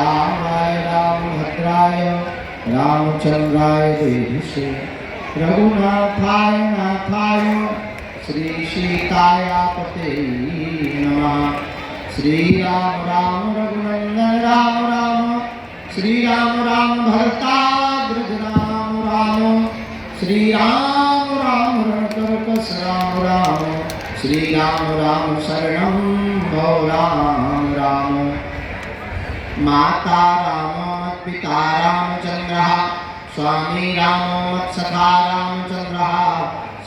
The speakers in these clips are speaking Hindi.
रामाय रामभद्राय रामचंद्राय देहिषे रघुनाथाय नाथाय श्री सीतायापते नमः। श्री राम राम रघुनंदन राम राम श्री राम राम भरताग्रज राम राम श्री राम राम रणकर्कश राम राम श्री राम राम शरणं भव राम राम। माता राम पिता रामचंद्रः स्वामी राम मत्सखा रामचंद्रः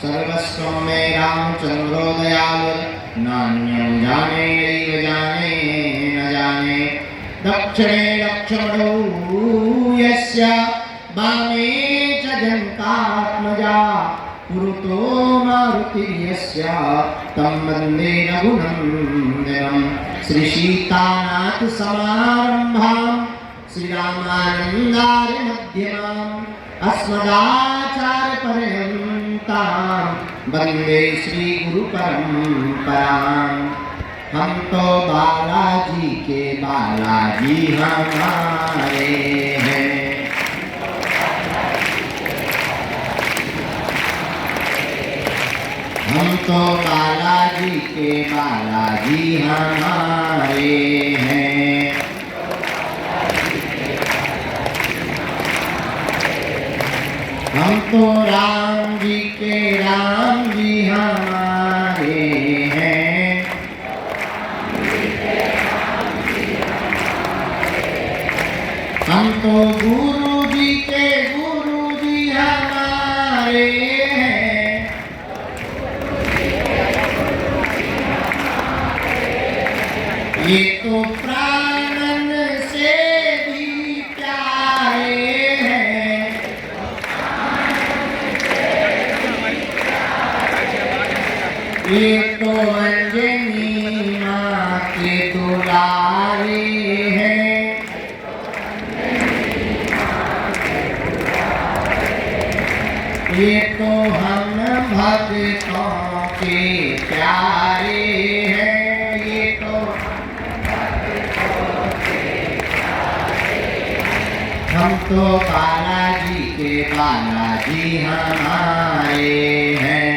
सर्वस्वं मे रामचंद्रो दयालु नान्यं जाने नैव जाने न जाने। दक्षिणे लक्ष्मणो यस्य वामे च जनकात्मजा पुरुतो मारुतिर्यस्य तं वन्दे रघुनन्दनं। श्री सीतानाथ समारम्भां श्रीरामानन्दार्य मध्यमाम् अस्मदाचार्यपर्यन्तां वन्दे श्री गुरु परम्पराम्। हम तो बालाजी के बालाजी हमारे हैं। हम तो बालाजी के बालाजी हमारे हैं। हम तो राम जी के राम जी हमारे हैं। हम तो गुरु जी के गुरु जी हमारे हैं। ये तो प्राणन से भी प्यारे हैं। ये तो अंजनी माँ के दुलारे हैं। ये तो हम भक्तों के प्यारे हैं। ये तो हम तो बालाजी के बालाजी हमारे हैं।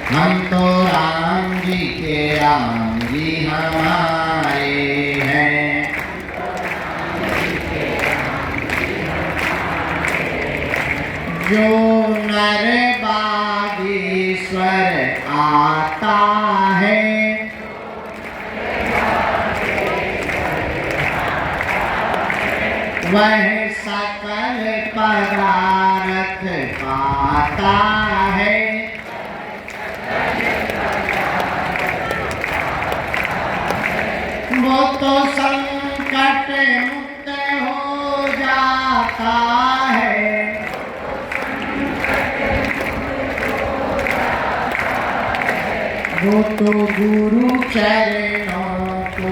हम तो राम जी के राम जी हमारे हैं। जो नर बागेश्वर आता है वह सकल पदार्थ पाता है। वो तो संकट मुक्त हो जाता है। वो तो गुरु चरणों को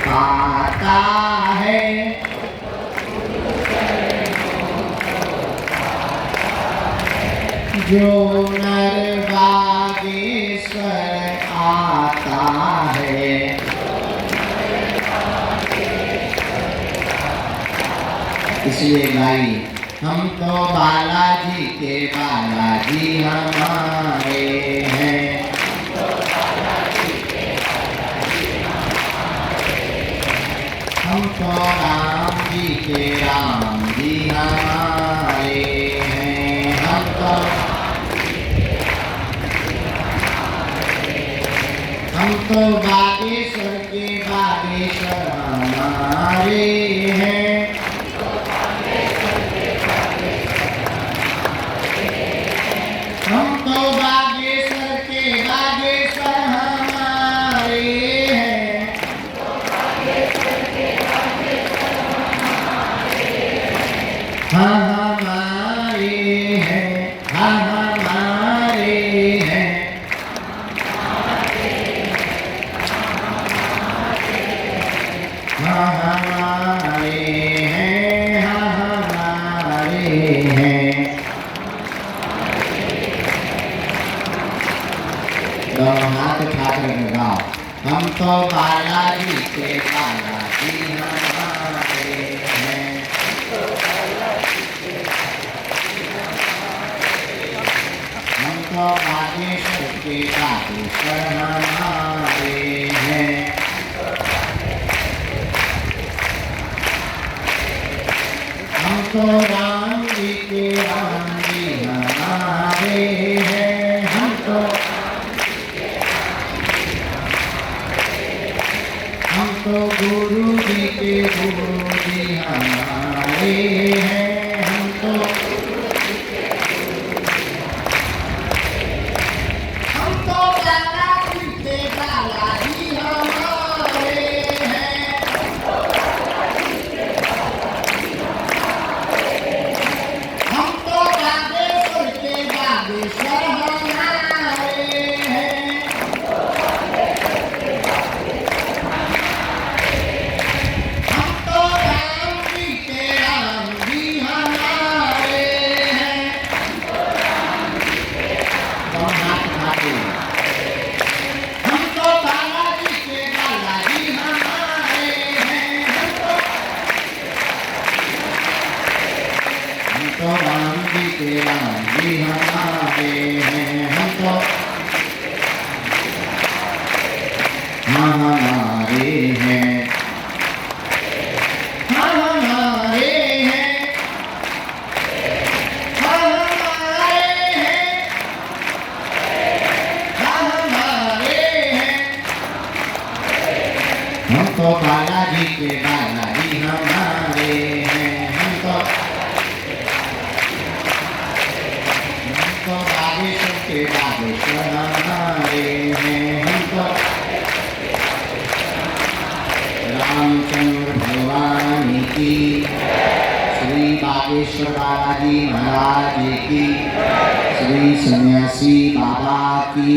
पाता है। जो नर बागेश्वर आता है। इसलिए गाई हम तो बालाजी के बालाजी हमारे हैं। हम तो राम जी के राम जी हमारे हैं। हम तो बागेश्वर के बागेश्वर हमारे हैं। हम तो बागेश्वर के बागेश्वर हमारे हैं। हाँ हमारे हैं। हाँ हमारे हैं। हाँ हमारे हैं। हाँ हमारे हैं। दोनों हाथ उठा कर गाओ। तो बालाजी के बालाजी हमारे हैं। हम तो बागेश्वर के बागेश्वर हमारे हैं। हम तो राम जी के राम जी हमारे हैं। हम तो गुरु जी के गुरु जी हमारे हैं। हम तो बालाजी के बालाजी हमारे हैं। हम तो बागेश्वर के बागेश्वर हमारे हैं। हम तो राम जी के राम जी हमारे हैं। हम तो बालाजी के बालाजी हमारे हैं। हम तो राम जी के राम जी हमारे हैं। हम तो हमारे हैं। हमारे हैं। हमारे हैं। हमारे हैं। हम तो बालाजी के बालाजी हमारे हैं। हम तो बागेश्वर के बागेश्वर हमारे हैं। हम तो रामचंद्र भगवान की, श्री बागेश्वर बालाजी महाराज की, श्री सन्यासी बाबा की,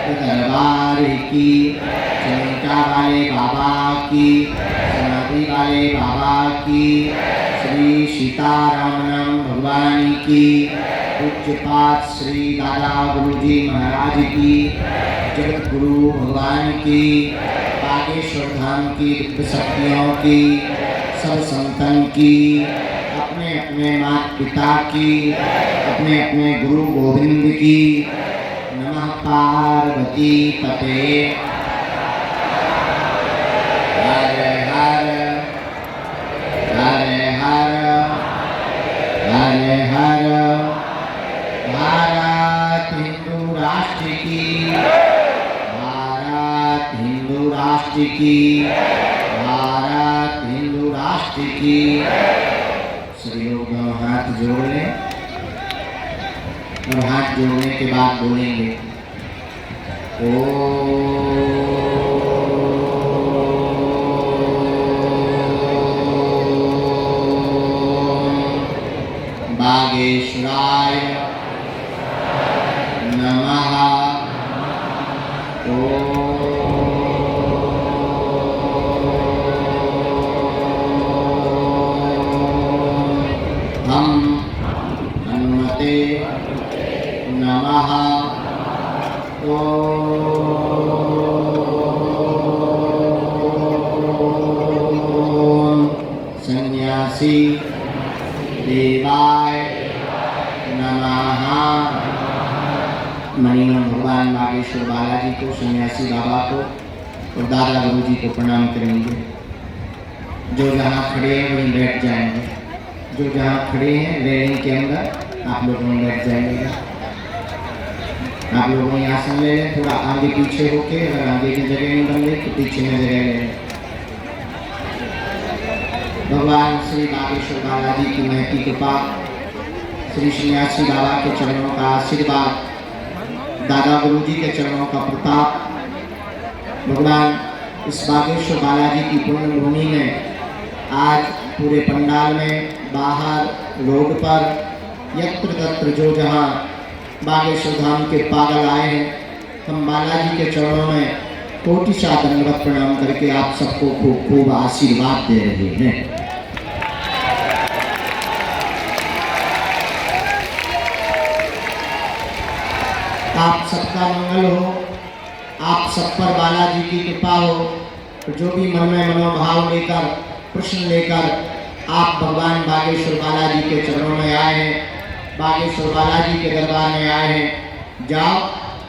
दरबार की, चंटा वाले बाबा की, समाधि वाले बाबा की, श्री सीताराम भगवान की, पूज्यपाद श्री दादा गुरुजी महाराज की, जगत गुरु भगवान की, बागेश्वर धाम की दिव्य शक्तियों की, सब संतन की, अपने अपने माता पिता की, अपने अपने गुरु गोविंद की। नमः पार्वती पते। हर हर हर हर हर हर। भारत हिंदू राष्ट्र की, भारत हिंदू राष्ट्र की, भारत हिंदू राष्ट्र की। सभी लोग हाथ जोड़ लें और हाथ जोड़ने के बाद बोलेंगे बागेश्वराय नमः। हम हनुमते नमः। सन्यासी देवाय नमः। मणिमन भगवान बागेश्वर बालाजी को, सन्यासी बाबा को और दादा गुरु जी को प्रणाम करेंगे। जो जहाँ खड़े हैं वहीं बैठ जाएंगे। जो जहाँ खड़े हैं रेलिंग के अंदर आप लोग वहीं बैठ जाएंगे। आप लोग वहीं आसन ले लें, थोड़ा आगे पीछे होके, अगर आगे की जगह नहीं बन रही तो पीछे में जगह ले लें। भगवान श्री बागेश्वर बालाजी की महती कृपा, श्री सन्यासी बाबा के चरणों का आशीर्वाद, दादा गुरु जी के चरणों का प्रताप, भगवान इस बागेश्वर बालाजी की पुण्य भूमि में आज पूरे पंडाल में, बाहर रोड पर, यत्र तत्र जो जहाँ बागेश्वर धाम के पागल आए हैं, हम बालाजी के चरणों में कोटि सा दंडवत प्रणाम करके आप सबको खूब खूब आशीर्वाद दे रहे हैं। आप सबका मंगल हो, आप सब पर बालाजी की कृपा हो। तो जो भी मन में मनोभाव लेकर, प्रश्न लेकर आप भगवान बागेश्वर बालाजी के चरणों में आए हैं, बागेश्वर बालाजी के दरबार में आए हैं, जाओ,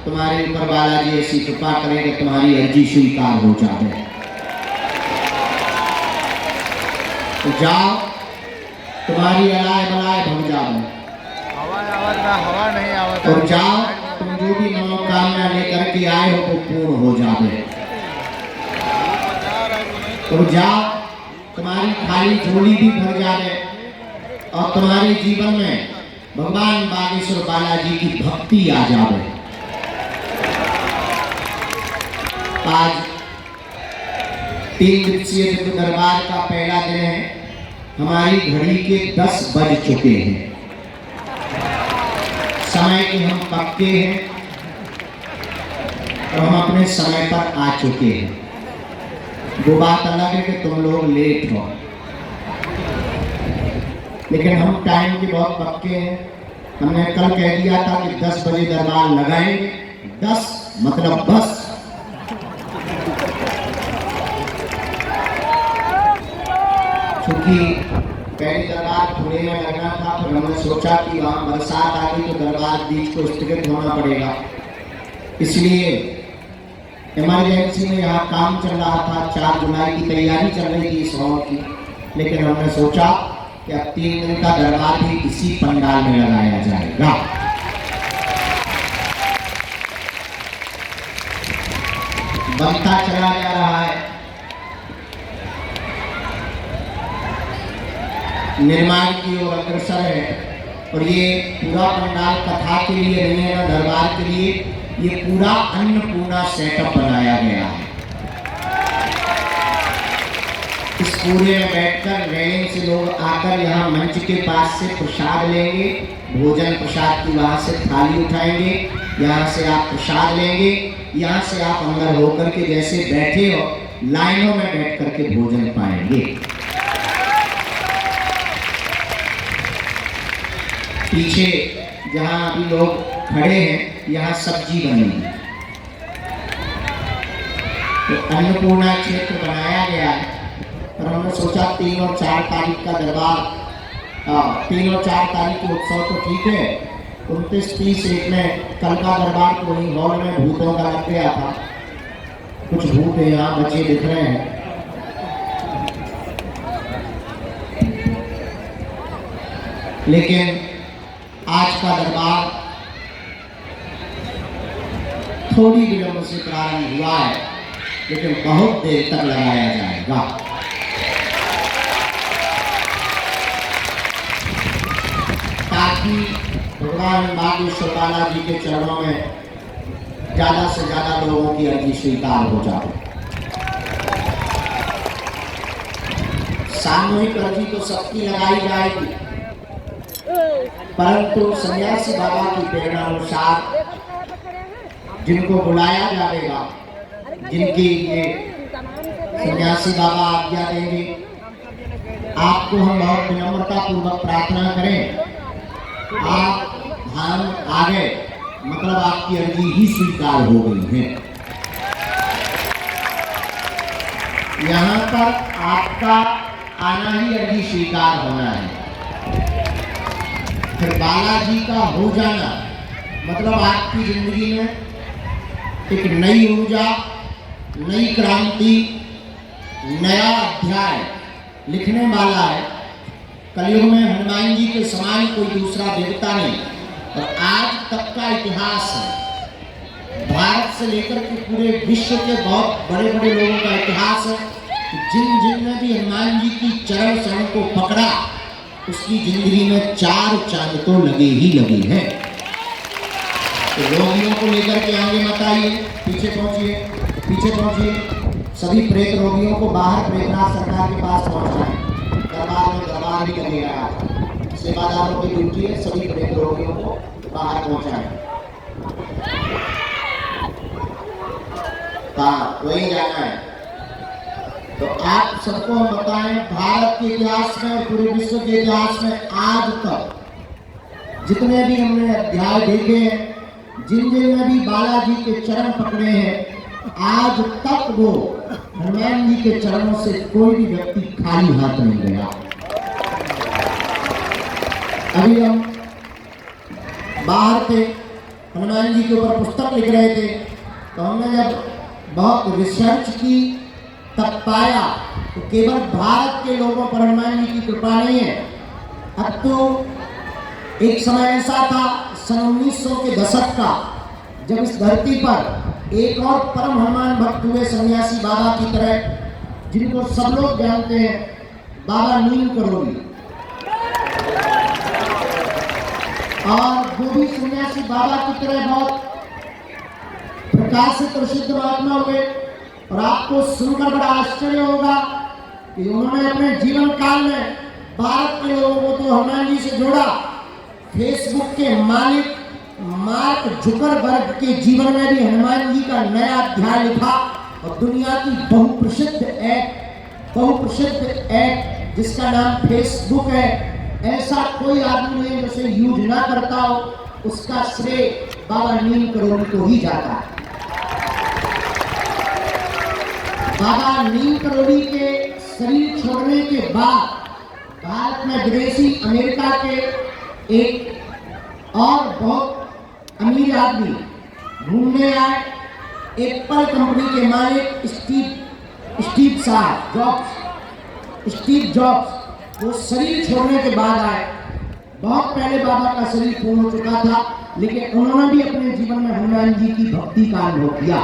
तुम्हारे ऊपर बालाजी ऐसी कृपा करेंगे, तुम्हारी अर्जी स्वीकार हो जाए। तो जाओ, तुम्हारी अलाय बलाय भग जाओ, हवा नहीं आवत। और जाओ, तुम जो भी मनोकामना लेकर के आए हो वो पूर्ण हो जाए। तो जाओ, तुम्हारी खाली झोली भी भर जाए और तुम्हारे जीवन में भगवान बागेश्वर बालाजी की भक्ति आ जाए। आज 3 दिवसीय दिव्य दरबार का पहला दिन है। हमारी घड़ी के 10 बज चुके हैं। समय के हम पक्के हैं और हम अपने समय पर आ चुके हैं। वो बात अलग है कि तुम लोग लेट हो, लेकिन हम टाइम के बहुत पक्के हैं। हमने कल कह दिया था कि 10 बजे दरबार लगाएंगे। 10 मतलब बस। क्योंकि पहले दरबार खुले में लगना था, फिर हमने सोचा कि वहाँ बरसात आ गई तो दरबार बीच को स्थगित होना पड़ेगा, इसलिए इमरजेंसी में यहाँ काम चल रहा था। 4 जुलाई की तैयारी चल रही थी इस हॉल की, लेकिन हमने सोचा कि अब 3 दिन का दरबार भी इसी पंडाल में लगाया जाएगा। बनता चला जा रहा है, निर्माण की ओर अग्रसर है। और ये पूरा पंडाल कथा के लिए नहीं है ना दरबार के लिए, ये पूरा अन्नपूर्णा सेटअप बनाया गया है। इस पूरे में बैठकर रेलिंग से लोग आकर यहाँ मंच के पास से प्रसाद लेंगे, भोजन प्रसाद की वहाँ से थाली उठाएंगे, यहाँ से आप प्रसाद लेंगे, यहाँ से आप अंदर होकर के जैसे बैठे हो लाइनों में बैठ करके भोजन पाएंगे। पीछे जहाँ अभी लोग खड़े हैं यहाँ सब्जी बनेगी। तो अन्नपूर्णा क्षेत्र बनाया गया है, और हमने सोचा 3 और 4 तारीख का दरबार, 3 और 4 तारीख के उत्सव तो ठीक है, 29, 30, 1 में कल का दरबार तो वही हॉल में भूतों का लग गया था। कुछ भूत यहाँ बचे दिख रहे हैं, लेकिन आज का दरबार थोड़ी विलंब से प्रारंभ हुआ है, लेकिन बहुत देर तक लगाया जाएगा। ताकि भगवान बागेश्वर बालाजी के चरणों में ज्यादा से ज्यादा लोगों की अर्जी स्वीकार हो जाए। सामूहिक अर्जी तो सबकी लगाई जाएगी, परंतु सन्यासी बाबा की प्रेरणा अनुसार जिनको बुलाया जाएगा, जिनकी ये सन्यासी बाबा आज्ञा देंगे, आपको हम बहुत विनम्रता पूर्वक प्रार्थना करें, आप ध्यान आ गए मतलब आपकी अर्जी ही स्वीकार हो गई है। यहाँ पर आपका आना ही अर्जी स्वीकार होना है। फिर बालाजी का हो जाना मतलब आपकी जिंदगी में एक नई ऊर्जा, नई क्रांति, नया अध्याय लिखने वाला है। कलयुग में हनुमान जी के समान कोई दूसरा देवता नहीं, और आज तक का इतिहास है, भारत से लेकर के पूरे विश्व के बहुत बड़े बड़े लोगों का इतिहास है। जिन जिन ने भी हनुमान जी की चरण शरण को पकड़ा, उसकी जिंदगी में 4 चांद तो लगे ही लगे हैं। तो रोगियों को लेकर के आगे मत आइए, पीछे पहुंचिए, पीछे पहुंचिए। सभी प्रेत रोगियों को बाहर प्रेतनाथ सरकार के पास पहुंचाएं। दरबार में दरबार भी करिएगा, सेवादारों की ड्यूटी है, सभी प्रेत रोगियों को बाहर पहुंचाएं। हाँ, वही जाना है। तो आप सबको हम बताएं, भारत के इतिहास में और पूरे विश्व के इतिहास में आज तक जितने भी हमने अध्याय देखे हैं, जिन जिन ने भी बालाजी के चरण पकड़े हैं, आज तक वो हनुमान जी के चरणों से कोई भी व्यक्ति खाली हाथ नहीं गया। अभी हम बाहर थे, हनुमान जी के ऊपर पुस्तक लिख रहे थे, तो हमने जब बहुत रिसर्च की तब पाया तो केवल भारत के लोगों पर हनुमान जी की कृपा नहीं है। अब तो एक समय ऐसा था सन 1900 के दशक का, जब इस धरती पर एक और परम हनुमान भक्त हुए सन्यासी बाबा की तरह, जिनको सब लोग जानते हैं, बाबा नीम करोली। और वो भी सन्यासी बाबा की तरह बहुत प्रकाशित और सिद्ध महात्मा हुए। और आपको सुनकर बड़ा आश्चर्य होगा कि उन्होंने अपने जीवन काल में भारत के लोगों को तो हनुमान जी से जोड़ा। फेसबुक के मालिक मार्क जुकरबर्ग के जीवन में भी हनुमान जी का नया अध्याय लिखा और दुनिया की बहुप्रसिद्ध ऐप जिसका नाम फेसबुक है, ऐसा कोई आदमी नहीं जो उसे यूज ना करता हो, उसका श्रेय बाबा नीम करोली को ही जाता है। बाबा नीम करोली के शरीर छोड़ने के बाद भारत में विदेशी अमेरिका के एक और बहुत अमीर आदमी घूमने आए, एप्पल कंपनी के मालिक स्टीव जॉब्स, वो शरीर छोड़ने के बाद आए। बहुत पहले बाबा का शरीर पूर्ण हो चुका था, लेकिन उन्होंने भी अपने जीवन में हनुमान जी की भक्ति का अनुभव किया।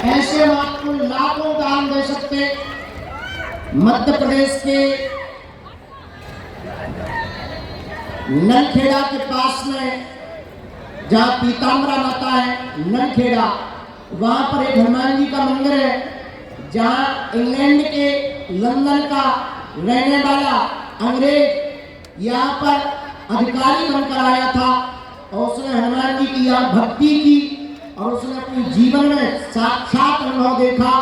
ऐसे हम आपको लाखों उदाहरण दे सकते। मध्य प्रदेश के नलखेड़ा के पास में जहाँ पीताम्बरा माता है, नलखेड़ा, वहां पर एक हनुमान जी का मंदिर है, जहाँ इंग्लैंड के लंदन का रहने वाला अंग्रेज यहाँ पर अधिकारी बनकर आया था और उसने हनुमान जी की यहाँ भक्ति की और उसने अपने जीवन में साक्षात अनुभव देखा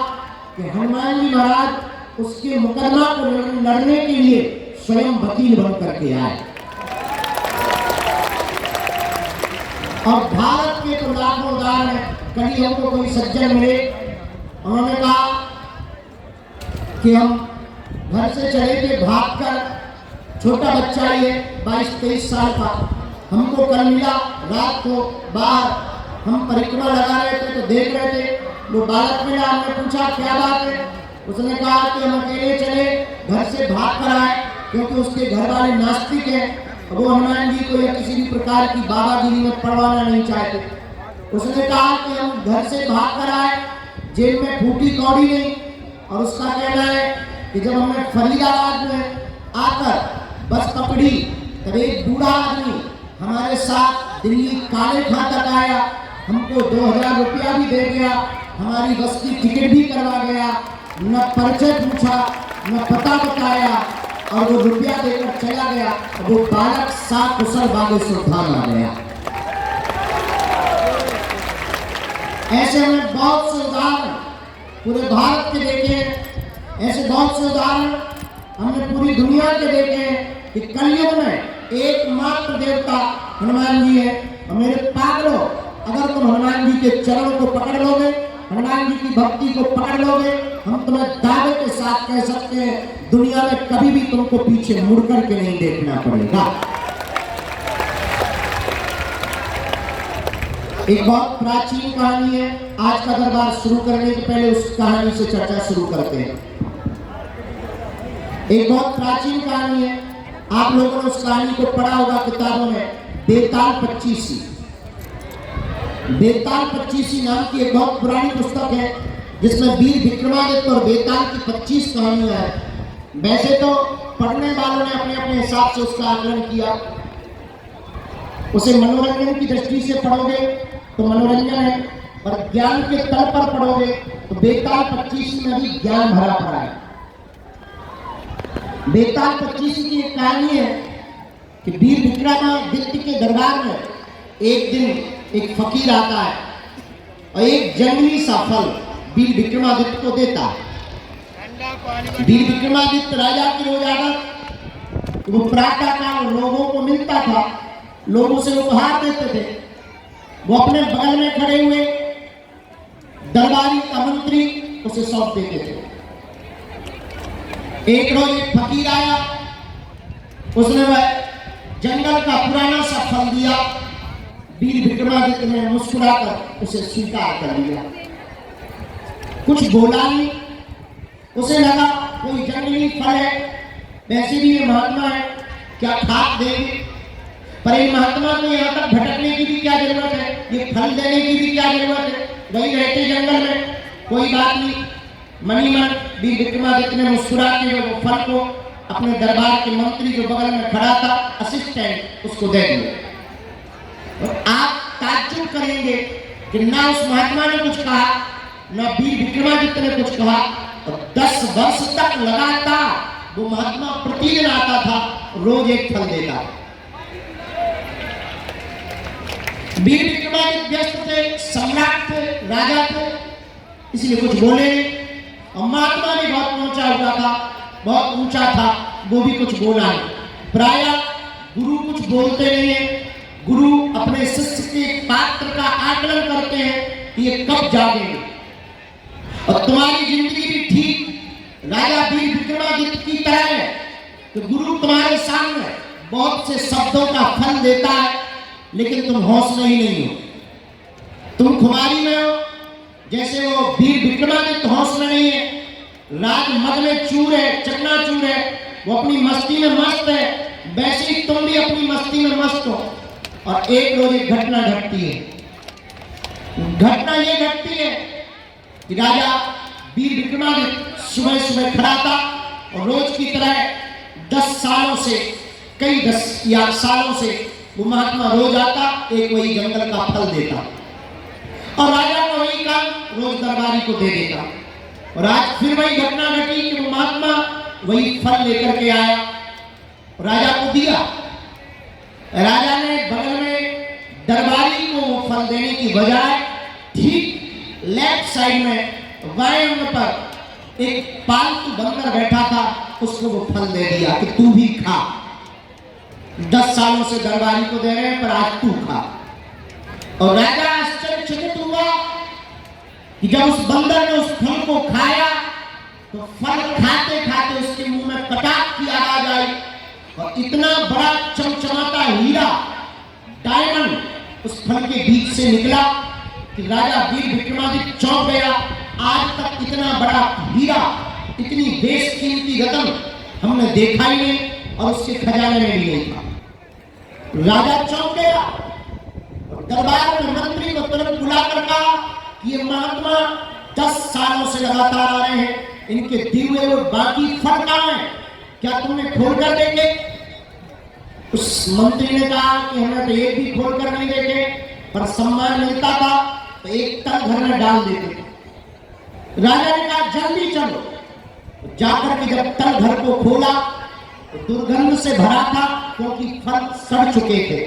कि हनुमान जी महाराज उसके मुकदमा को लड़ने के लिए स्वयं वकील बन करके आए। और भारत के तो लाखों उदाहरण है। कभी हमको कोई सज्जन मिले, उन्होंने कहा कि हम घर से चले थे भागकर, छोटा बच्चा ही है 22-23 साल का, हमको कल मिला रात को बाहर, हम परिक्रमा लगा रहे थे तो देख रहे थे, वो बालक मिला, हमने पूछा क्या बात है, उसने कहा कि हम अकेले चले, घर से भाग कर आए, क्योंकि उसके घर वाले नास्तिक हैं, वो हनुमान जी को या किसी भी प्रकार की बाबागिरी में पड़वाना नहीं चाहते। उसने कहा कि हम घर से भाग कर आए, जेब में फूटी कौड़ी नहीं, और उसका कहना है कि जब हमने फरीदाबाद में आकर बस पकड़ी तब एक बूढ़ा आदमी हमारे साथ दिल्ली काले खां तक आया, हमको 2000 रुपया भी दे गया, हमारी बस की टिकट भी करवा गया, न परिचय पूछा न पता बताया, और वो रुपया देकर चला गया। वो बालक कुशल बागेश्वर धाम आ गया। ऐसे में बहुत से उदाहरण पूरे भारत के देखे, ऐसे बहुत से उदाहरण हमने पूरी दुनिया के देखे कि कलयुग में एकमात्र देवता हनुमान जी है। और मेरे पागलों, अगर तुम हनुमान जी के चरणों को पकड़ लोगे, हनुमान जी की भक्ति को पकड़ लोगे, हम तुम्हें दावे के साथ कह सकते हैं दुनिया में कभी भी तुमको पीछे मुड़ करके नहीं देखना पड़ेगा। एक बहुत प्राचीन कहानी है, आज का दरबार शुरू करने के पहले उस कहानी से चर्चा शुरू करते हैं। एक बहुत प्राचीन कहानी है, आप लोगों ने उस कहानी को पढ़ा होगा किताबों में, बेताल पच्चीसी। बेताल पच्चीसी नाम की एक बहुत पुरानी पुस्तक है, जिसमें वीर विक्रमादित्य और बेताल की 25 कहानियां हैं। वैसे तो पढ़ने वालों ने अपने अपने हिसाब से उसका आकलन किया। उसे मनोरंजन की दृष्टि से पढ़ोगे तो मनोरंजन है, और ज्ञान के तल पर पढ़ोगे तो बेताल 25 में भी ज्ञान भरा पड़ा है। बेताल 25 की एक कहानी है कि वीर विक्रमादित्य के दरबार में एक दिन एक फकीर आता है और एक जंगली सा फल वीर विक्रमादित्य को देता है। वीर विक्रमादित्य राजा की रोज आदत, वो प्रातः काल लोगों को मिलता था, लोगों से उपहार देते थे। वो अपने बगल में खड़े हुए दरबारी का मंत्री उसे सौंप देते थे। एक रोज एक फकीर आया, उसने वह जंगल का पुराना सा फल दिया। वीर विक्रमादित्य ने मुस्कुराकर उसे स्वीकार कर लिया, कुछ बोला नहीं। उसे लगा कोई जंगली फल है, वैसे भी ये महात्मा है, क्या खाक देंगे। पर ये महात्मा को यहाँ तक भटकने की भी क्या जरूरत है, ये फल देने की भी क्या जरूरत है, वही रहते जंगल में, कोई बात नहीं। मनी मन वीर विक्रमादित्य ने मुस्कुरा के वो फल को अपने दरबार के मंत्री जो बगल में खड़ा था, असिस्टेंट, उसको दे दिया। और आप ताज्जुब करेंगे कि ना उस महात्मा ने कुछ कहा, ना वीर विक्रमादित्य ने कुछ कहा। और 10 वर्ष तक लगातार वो महात्मा प्रतिदिन आता था, रोज एक फल देता। वीर विक्रमादित्य व्यस्त थे, सम्राट थे, राजा थे, इसलिए कुछ बोले नहीं। और महात्मा भी बहुत ऊंचा हुआ था, बहुत ऊंचा था, वो भी कुछ बोला नहीं। प्रायः गुरु कुछ बोलते नहीं है, गुरु अपने शिष्य के पात्र का आकलन करते हैं कि ये कब जागेंगे। और तुम्हारी जिंदगी भी ठीक राजा वीर विक्रमादित्य की तरह है कि गुरु तुम्हारे सामने बहुत से शब्दों का फल देता है, लेकिन तुम हौसले ही नहीं हो, तुम खुमारी में हो। जैसे वो वीर विक्रमादित्य हौसले नहीं है, राज मद में चूर है, चकनाचूर है, वो अपनी मस्ती में मस्त है, वैसे ही तुम भी अपनी मस्ती में मस्त हो। और एक रोज एक घटना घटती है। घटना ये घटती है कि राजा वीर विक्रमादित्य सुबह सुबह खड़ा था और रोज की तरह 10 सालों से, कई 10 या सालों से वो महात्मा रोज आता, एक वही जंगल का फल देता और राजा का वही काम रोज दरबारी को दे देता। और आज फिर वही घटना घटी कि वो महात्मा वही फल लेकर के आया, राजा को दिया। राजा ने बगल में दरबारी को वो फल देने की बजाय ठीक लेफ्ट साइड में बाएं अंग पर एक पालतू बंदर बैठा था, उसको वो फल दे दिया कि तू भी खा। 10 सालों से दरबारी को दे रहे हैं, पर आज तू खा। और राजा आश्चर्यचकित हुआ कि जब उस बंदर ने उस फल को खाया तो फल खाते खाते उसके मुंह में कटाक की आवाज आई और इतना बड़ा चमचमाता हीरा, डायमंड उस फल के बीच से निकला कि राजा वीर विक्रमादित्य चौंक गया। आज तक इतना बड़ा हीरा, इतनी बेशकीमती रत्न हमने देखा ही नहीं और उसके खजाने में भी नहीं था। राजा चौंक गया। दरबार में मंत्री को तुरंत बुलाकर कहा कि ये महात्मा 10 सालों से लगातार आ रहे हैं, इनके दिए हुए बाकी फल कहां हैं, क्या तुमने खोल कर देखे? उस मंत्री ने कहा कि हमने तो एक भी खोल कर नहीं देखे, पर सम्मान मिलता था तो एक तल घर में डाल देते। राजा ने कहा जल्दी चलो। जाकर के जब तल घर को खोला तो दुर्गंध से भरा था, क्योंकि फल सड़ चुके थे।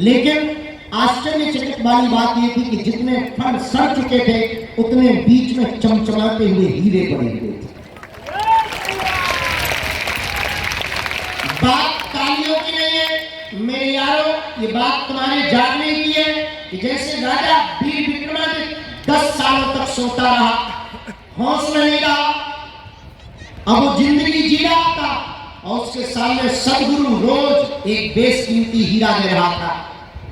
लेकिन आश्चर्यचकित वाली बात यह थी कि जितने फल सड़ चुके थे उतने बीच में चमचमाते हुए हीरे पड़े हुए थे। बात तालियों की नहीं है मेरे यारों, ये बात तुम्हारे जानने की है कि जैसे राजा वीर विक्रमादित्य 10 सालों तक सोता रहा, हौसला नहीं रहा, अब वो जिंदगी जी रहा था और उसके सामने सदगुरु रोज एक बेशकीमती हीरा दे रहा था,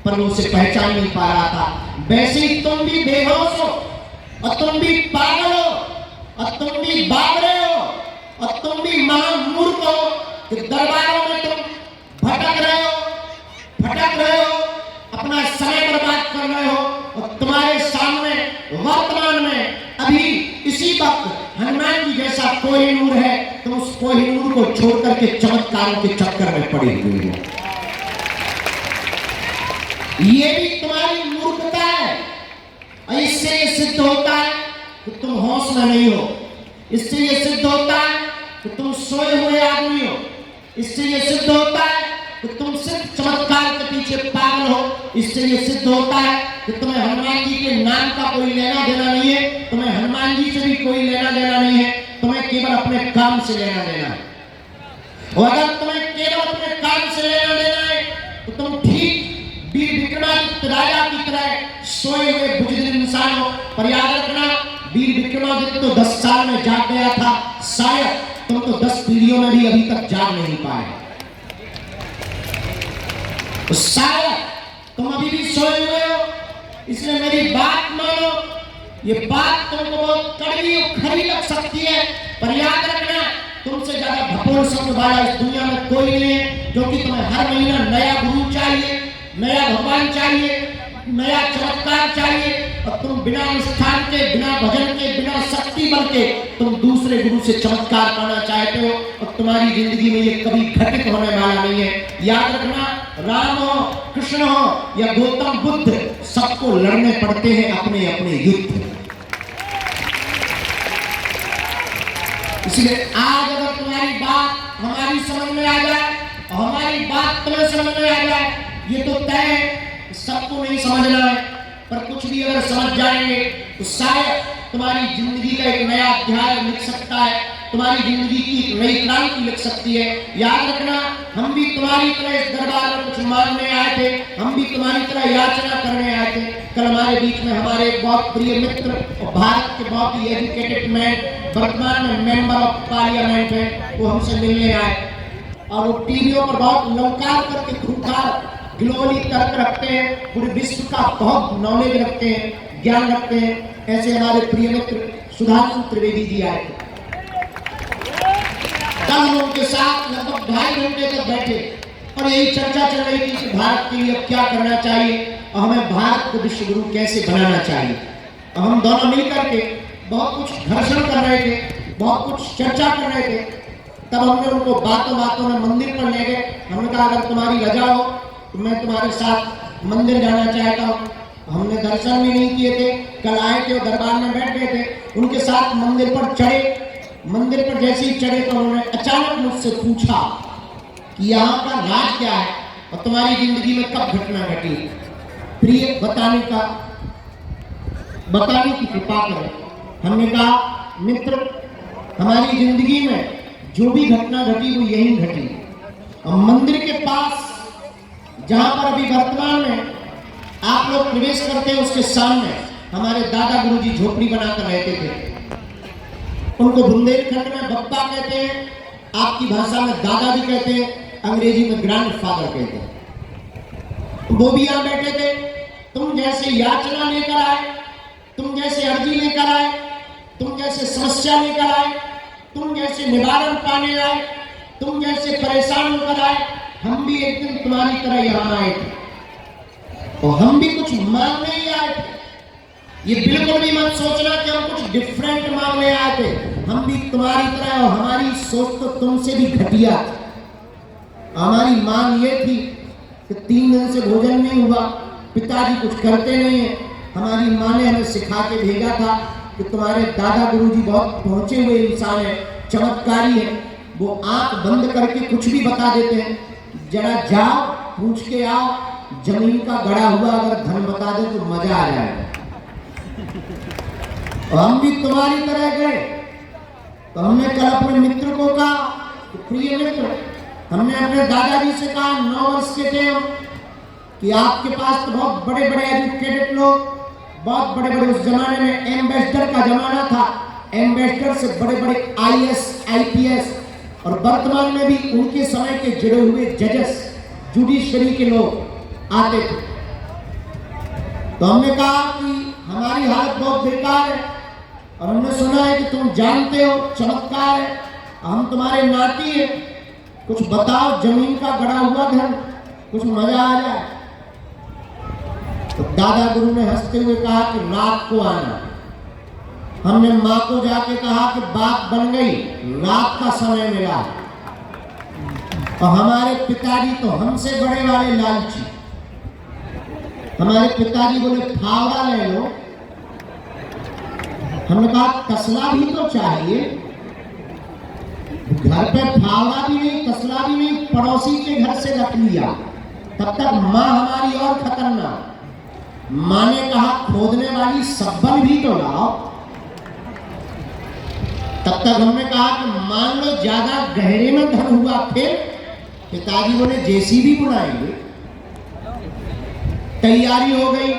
पर वो उसे पहचान नहीं पा रहा था। वैसे ही तुम भी बेहोश हो और तुम भी पागल हो और तुम भी बावरे हो और तुम भी महामूर्ख हो कि दरबारों में तुम भटक रहे हो, अपना समय बर्बाद कर रहे हो। और तुम्हारे सामने वर्तमान में अभी इसी वक्त हनुमान जी जैसा कोहिनूर है, तुम उस कोहिनूर को छोड़ करके चमत्कारों के चक्कर में पड़े हुए हो। ये भी तुम्हारी मूर्खता है और इससे ये सिद्ध होता है कि तुम हौसला नहीं हो, इससे ये सिद्ध होता है कि तुम सोए हुए आदमी हो, इससे ये सिद्ध होता है कि तुम सिर्फ चमत्कार के पीछे पागल हो, इससे ये सिद्ध होता है कि तुम्हें हनुमान जी के नाम का कोई लेना देना नहीं है, तुम्हें हनुमान जी से भी कोई लेना देना नहीं है, तुम्हें केवल अपने काम से लेना देना है। और अगर तुम्हें केवल अपने काम से लेना देना है तो तुम ठीक शांत राजा की तरह सोए हुए बुजुर्ग इंसानों पर याद रखना, वीर विक्रमादित्य तो 10 साल में जाग गया था, शायद तुम तो 10 पीढ़ियों में भी अभी तक जाग नहीं पाए। तो शायद तुम अभी भी सोए हुए हो, इसलिए मेरी बात मानो। ये बात तुमको बहुत कड़वी और खरी लग सकती है, पर याद रखना, तुमसे ज्यादा भपोल समझ वाला इस दुनिया में कोई नहीं है, क्योंकि तुम्हें हर महीना नया गुरु चाहिए, नया भगवान चाहिए, नया चमत्कार चाहिए, और तुम बिना अनुष्ठान के, बिना भजन के, बिना शक्ति बल के तुम दूसरे गुरु से चमत्कार पाना चाहते हो, और तुम्हारी जिंदगी में ये कभी घटित होने वाला नहीं है। याद रखना, राम हो, कृष्ण हो या गौतम बुद्ध, सबको लड़ने पड़ते हैं अपने अपने युद्ध। इसलिए आज अगर तुम्हारी बात हमारी समझ में आ जाए और हमारी बात तुम्हें समझ में आ जाए, ये तो तय है, सबको नहीं समझना है, पर कुछ भी अगर समझ जाएंगे तो शायद तुम्हारी जिंदगी का एक नया अध्याय लिख सकता है, तुम्हारी जिंदगी की एक नई क्रांति लिख सकती है। याद रखना, हम भी तुम्हारी तरह इस दरबार में कुछ मांगने आए थे, हम भी तुम्हारी तरह याचना करने आए थे। कल हमारे बीच में हमारे एक बहुत प्रिय मित्र और भारत के बहुत ही एजुकेटेड मैन, वर्तमान में मेंबर ऑफ पार्लियामेंट है, वो हमसे मिलने आए, और वो टीवियों पर बहुत ललकार करके खूंखार ग्लोबली तर्क रखते हैं, पूरे विश्व का बहुत नॉलेज रखते हैं, ज्ञान रखते हैं। ऐसे हमारे प्रिय मित्र सुधांशु त्रिवेदी जी आए थे। तब हम उनके साथ लगभग 2.5 घंटे तक बैठे और यही चर्चा चल रही थी कि भारत के लिए अब क्या करना चाहिए और हमें भारत को विश्व गुरु कैसे बनाना चाहिए। और हम दोनों मिलकर के बहुत कुछ घर्षण कर रहे थे, बहुत कुछ चर्चा कर रहे थे। तब हमने उनको बातों बातों में मंदिर पर ले गए। हमने कहा, अगर तुम्हारी रजा हो तो मैं तुम्हारे साथ मंदिर जाना चाहता हूँ। हमने दर्शन भी नहीं किए थे, कल आए थे, दरबार में बैठ गए थे, उनके साथ मंदिर पर चढ़े। मंदिर पर जैसे ही चढ़े तो उन्होंने अचानक मुझसे पूछा कि यहाँ का राज क्या है और तुम्हारी जिंदगी में कब घटना घटी। प्रिय बताने की कृपा करें। हमने कहा, मित्र, हमारी जिंदगी में जो भी घटना घटी वो यही घटी। और मंदिर के पास जहां पर अभी वर्तमान में आप लोग प्रवेश करते हैं, उसके सामने हमारे दादा गुरुजी झोपड़ी बनाकर रहते थे। उनको बुंदेलखंड में बप्पा कहते हैं, आपकी भाषा में दादा भी कहते हैं, अंग्रेजी में ग्रैंडफादर कहते हैं। वो भी यहाँ बैठे थे। तुम जैसे याचना लेकर आए, तुम जैसे अर्जी लेकर आए, तुम जैसे समस्या लेकर आए, तुम जैसे निवारण पाने आए, तुम जैसे परेशान होकर आए, हम भी एक दिन तुम्हारी तरह यहाँ आए थे और हम भी कुछ मांगने ही आए थे। ये बिल्कुल भी मत सोचना कि हम कुछ डिफरेंट मांगने आए थे। हम भी तुम्हारी तरह, और हमारी सोच तो तुमसे भी घटिया थी। हमारी मांग ये थी कि 3 दिन से भोजन नहीं हुआ, पिताजी कुछ करते नहीं है। हमारी माँ ने हमें सिखा के भेजा था कि तुम्हारे दादा गुरुजी बहुत पहुंचे हुए इंसान है, चमत्कारी है, वो आंख बंद करके कुछ भी बता देते हैं। जरा जाओ, पूछ के आओ, जमीन का गड़ा हुआ अगर धन बता दे तो मजा आ जाएगा। और हम भी तुम्हारी तरह गए। तो हमने कल अपने मित्र को कहा, प्रिय मित्र, हमने अपने दादाजी से कहा, 9 वर्ष के थे हम, कि आपके पास तो बहुत बड़े बड़े एजुकेटेड लोग, बहुत बड़े बड़े, उस जमाने में एम्बेसडर का जमाना था, एम्बेसडर से बड़े बड़े IAS IPS, और वर्तमान में भी उनके समय के जुड़े हुए जजेस, जुडिशरी के लोग आते थे। तो हमने कहा कि हमारी हालत बहुत बेकार है और हमने सुना है कि तुम जानते हो चमत्कार है, हम तुम्हारे नाती हैं, कुछ बताओ, जमीन का गड़ा हुआ धन, कुछ मजा आ जाए। तो दादा गुरु ने हंसते हुए कहा कि रात को आना। हमने माँ को जाके कहा कि बात बन गई, रात का समय मिला। और हमारे पिताजी तो हमसे बड़े वाले लालची। हमारे पिताजी बोले, फावड़ा ले लो। हमने कहा, तसला भी तो चाहिए। घर पे फावड़ा भी नहीं, तसला भी नहीं, पड़ोसी के घर से रख लिया। तब तक माँ हमारी और खतरनाक। माँ ने कहा, खोदने वाली सब्बल भी तो लाओ। तब तक हमने कहा कि मान लो ज्यादा गहरे में धन हुआ, फिर पिताजी बोले जेसीबी बुलाएंगे। तैयारी हो गई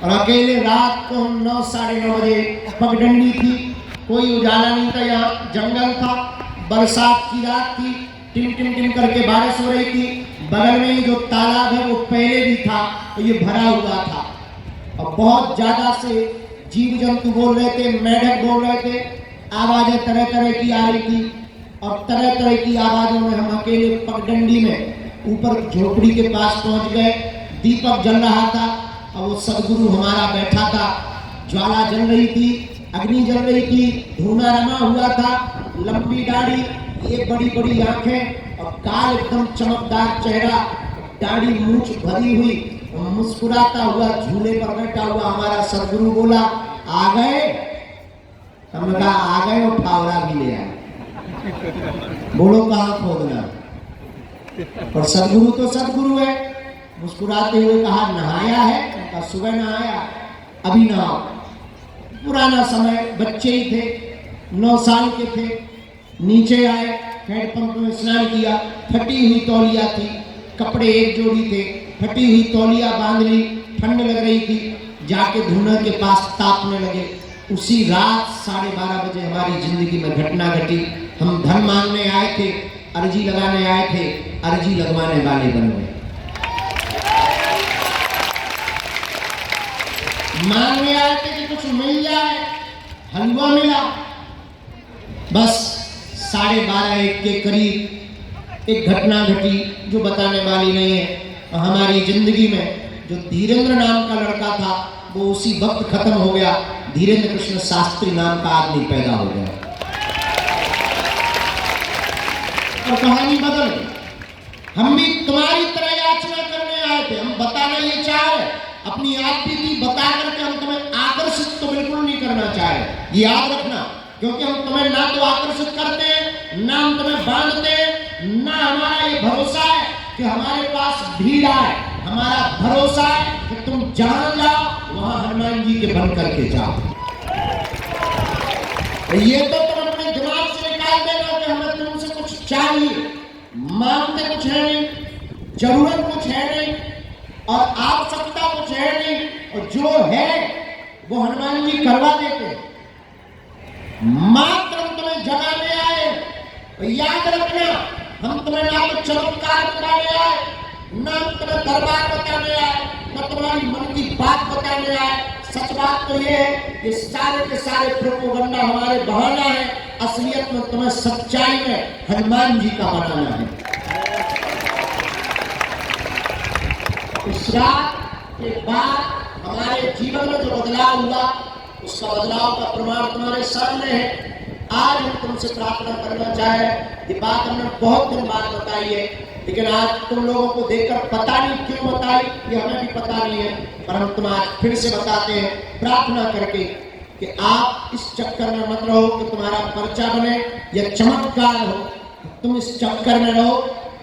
और अकेले रात को हम 9 साढ़े 9 बजे पगडंडी थी, कोई उजाला नहीं था, यहाँ जंगल था, बरसात की रात थी, टिम टिम टिम करके बारिश हो रही थी। बगल में ही जो तालाब है वो पहले भी था तो ये भरा हुआ था और बहुत ज्यादा से जीव जंतु बोल रहे थे, मेढक बोल रहे थे, आवाजें तरह तरह की आ रही थी और तरह तरह की आवाजों में हम अकेले पगडंडी में ऊपर झोपड़ी के पास पहुंच गए। दीपक जल रहा था और वो सदगुरु हमारा बैठा था, ज्वाला जल रही थी, अग्नि जल रही थी, धुआं रमा हुआ था, लंबी दाढ़ी, ये बड़ी बड़ी आंखें और काल एकदम चमकदार चेहरा, दाढ़ी मूंछ भरी हुई, मुस्कुराता हुआ झूले पर बैठा हुआ हमारा सदगुरु बोला, आ गए? हमने कहा आ गए और फावड़ा भी ले आए। बोलो कहाँ खोदना? और सदगुरु तो सदगुरु है। मुस्कुराते हुए कहा नहाया है? उनका सुबह नहाया, अभी नहाओ। पुराना समय, बच्चे ही थे, 9 साल के थे। नीचे आए, हैंडपंप में स्नान किया, फटी हुई तौलिया थी, कपड़े एक जोड़ी थे, फटी हुई तौलिया बांध ली, ठंड लग रही थी, जाके धुआं के पास तापने लगे। उसी रात 12:30 बजे हमारी जिंदगी में घटना घटी। हम धन मांगने आए थे, अर्जी लगाने आए थे, अर्जी लगवाने वाले बन गए। मांगने आए थे कि कुछ मिल जाए, हलवा मिला। बस 12:30-1 के करीब एक घटना घटी जो बताने वाली नहीं है। हमारी जिंदगी में जो धीरेन्द्र नाम का लड़का था वो उसी वक्त खत्म हो गया। धीरेन्द्र कृष्ण शास्त्री नाम का आदमी पैदा हो गया और कहानी बदल गई। हम भी तुम्हारी तरह याचना करने आए थे, हम बताना ये चाह रहे, अपनी आप बीती बता करके हम तुम्हें आकर्षित तो बिल्कुल नहीं करना चाह रहे, ये याद रखना। क्योंकि हम तुम्हें ना तो आकर्षित करते हैं, ना हम तुम्हें बांधते हैं, ना हमारा ये भरोसा है कि हमारे पास भीड़ आए। हमारा भरोसा है कि तुम जहां जाओ वहां हनुमान जी के बन करके जाओ। ये तो तुम अपने दिमाग से निकाल देना कि हमें तुमसे कुछ चाहिए, मांगते कुछ है नहीं, जरूरत कुछ है नहीं और आवश्यकता कुछ है नहीं, और जो है वो हनुमान जी करवा देते हैं। मात्र हम तुम्हें जगाने आए। याद रखना, हम तुम्हें ना तो चमत्कार बताने आए, ना तुम्हें दरबार बताने आए, ना तुम्हारी मन की बात बताने आए। सच बात तो ये है, ये सारे के सारे प्रोपोगंडा हमारे बहाना है। असलियत में तुम्हें सच्चाई में हनुमान जी का बनाना है। इस रात के बाद हमारे जीवन में जो बदलाव हुआ, उसका बदलाव का प्रमाण तुम्हारे सामने है। आज हम तुमसे प्रार्थना करना चाहे, ये बात हमने बहुत दिन बाद बताई है, लेकिन आज तुम लोगों को देखकर पता नहीं क्यों बताई, ये हमें भी पता नहीं है, पर हम तुम आज फिर से बताते हैं प्रार्थना करके कि आप इस चक्कर में मत रहो कि तुम्हारा पर्चा बने या चमत्कार हो। तुम इस चक्कर में रहो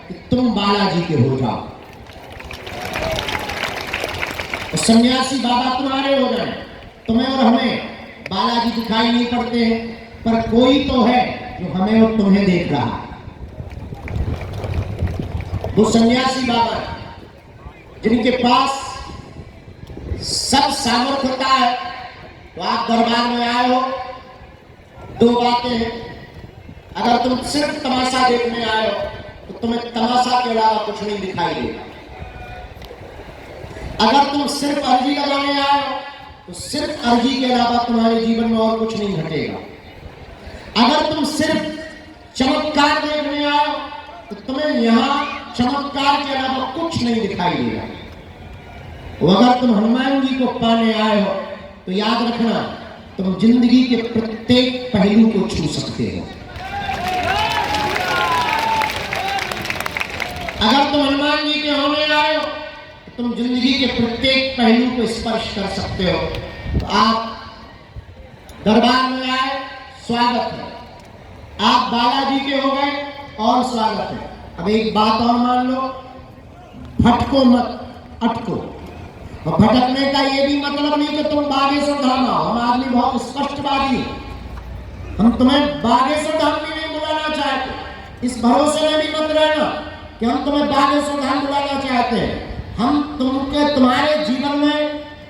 कि तुम बालाजी के हो जाओ, सन्यासी बाबा तुम्हारे हो जाए। तुम्हें और हमें बालाजी दिखाई नहीं पड़ते हैं, पर कोई तो है जो हमें और तुम्हें देख रहा है। वो सन्यासी बाबा जिनके पास सब सामर्थ्य होता है। तो आप दरबार में आए हो, 2 बातें हैं। अगर तुम सिर्फ तमाशा देखने आए हो तो तुम्हें तमाशा के अलावा कुछ नहीं दिखाई देगा। अगर तुम सिर्फ अर्जी लगाने आए हो तो सिर्फ अर्जी के अलावा तुम्हारे जीवन में और कुछ नहीं घटेगा। अगर तुम सिर्फ चमत्कार देखने आए हो तो तुम्हें यहां चमत्कार के अलावा कुछ नहीं दिखाई देगा। और अगर तुम हनुमान जी को पाने आए हो तो याद रखना, तुम जिंदगी के प्रत्येक पहलू को छू सकते हो। अगर तुम हनुमान जी के होने आए हो तो तुम जिंदगी के प्रत्येक पहलू को स्पर्श कर सकते हो। तो आप दरबार में आए, स्वागत है। आप बालाजी के हो गए और स्वागत है। अब एक बात और मान लो, भटको मत, अटको। और भटकने का ये भी मतलब नहीं कि तुम बागेश्वर धाम आओ। हम आदमी बहुत स्पष्टवादी है, हम तुम्हें बागेश्वर धाम भी नहीं बुलाना चाहते। इस भरोसे में भी मत रहना कि हम तुम्हें बागेश्वर धाम बुलाना चाहते हैं। हम तुम्हारे जीवन में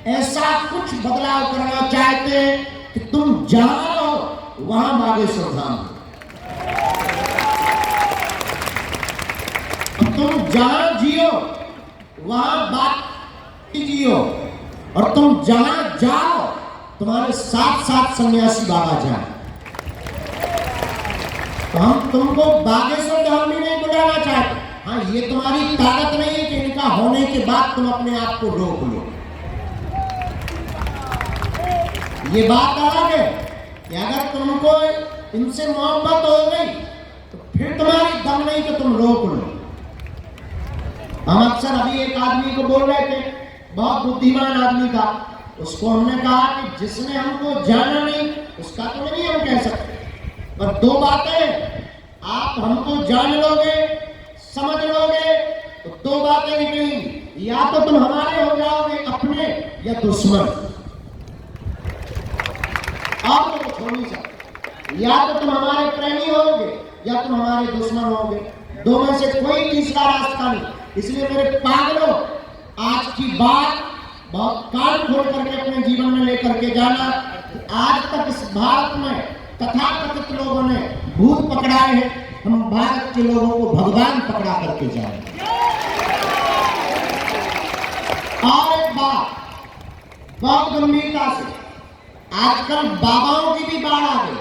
ऐसा कुछ बदलाव करना चाहते हैं कि तुम जहां रहो वहां बागेश्वर धाम हो। तुम जहां जियो वहां बात जियो, और तुम जहां जाओ तुम्हारे साथ साथ सन्यासी बाबा जाए। तो हम तुमको बागेश्वर धाम भी नहीं बुलाना चाहते। हाँ, ये तुम्हारी ताकत नहीं है कि इनका होने के बाद तुम अपने आप को रोक लो। ये बात अलग है कि अगर तुमको इनसे मोहब्बत हो गई तो फिर तुम्हारी दम नहीं कि तुम रोक लो। हम अक्सर अभी एक आदमी को बोल रहे थे, बहुत बुद्धिमान आदमी था, उसको हमने कहा कि जिसने हमको जाना नहीं उसका तो नहीं हम कह सकते, पर दो बातें आप हमको जान लोगे, समझ लोगे तो दो बातें निकलेंगी, या तो तुम हमारे हो जाओगे अपने या दुश्मन, आप तो छोड़ नहीं सकते। या तो तुम हमारे प्रेमी होगे या तुम हमारे दुश्मन होगे, दो में से कोई तीसरा रास्ता नहीं। इसलिए मेरे पागलों, आज की बात बहुत कान खोल करके अपने जीवन में लेकर के जाना। आज तक इस भारत में तथाकथित लोगों ने भूत पकड़ाए हैं, हम भारत के लोगों को भगवान पकड़ा करके जाएंगे। और एक बात बहुत गंभीरता से, आजकल बाबाओं की भी बाढ़ आ गई।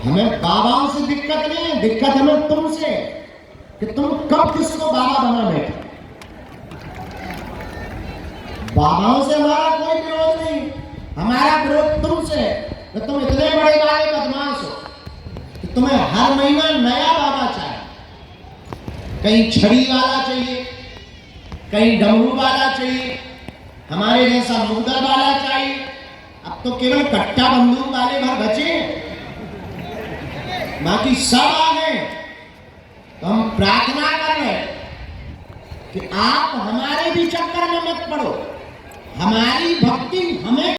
हमें बाबाओं से दिक्कत नहीं है, दिक्कत हमें तुमसे कि तुम कब किसको बाबा बना बैठे। बाबाओं से हमारा कोई विरोध नहीं, हमारा विरोध तुमसे है कि तुम इतने बड़े बड़े बदमाश हो कि तुम्हें हर महीना नया बाबा चाहिए। कहीं छड़ी वाला चाहिए, कहीं डमरू वाला चाहिए, हमारे जैसा मुगदर वाला चाहिए। अब तो केवल कट्टा बंदूक वाले घर बचे हैं, बाकी सब आ गए। तो हम प्रार्थना कर रहे हैं कि आप हमारे भी चक्कर में मत पड़ो, हमारी भक्ति हमें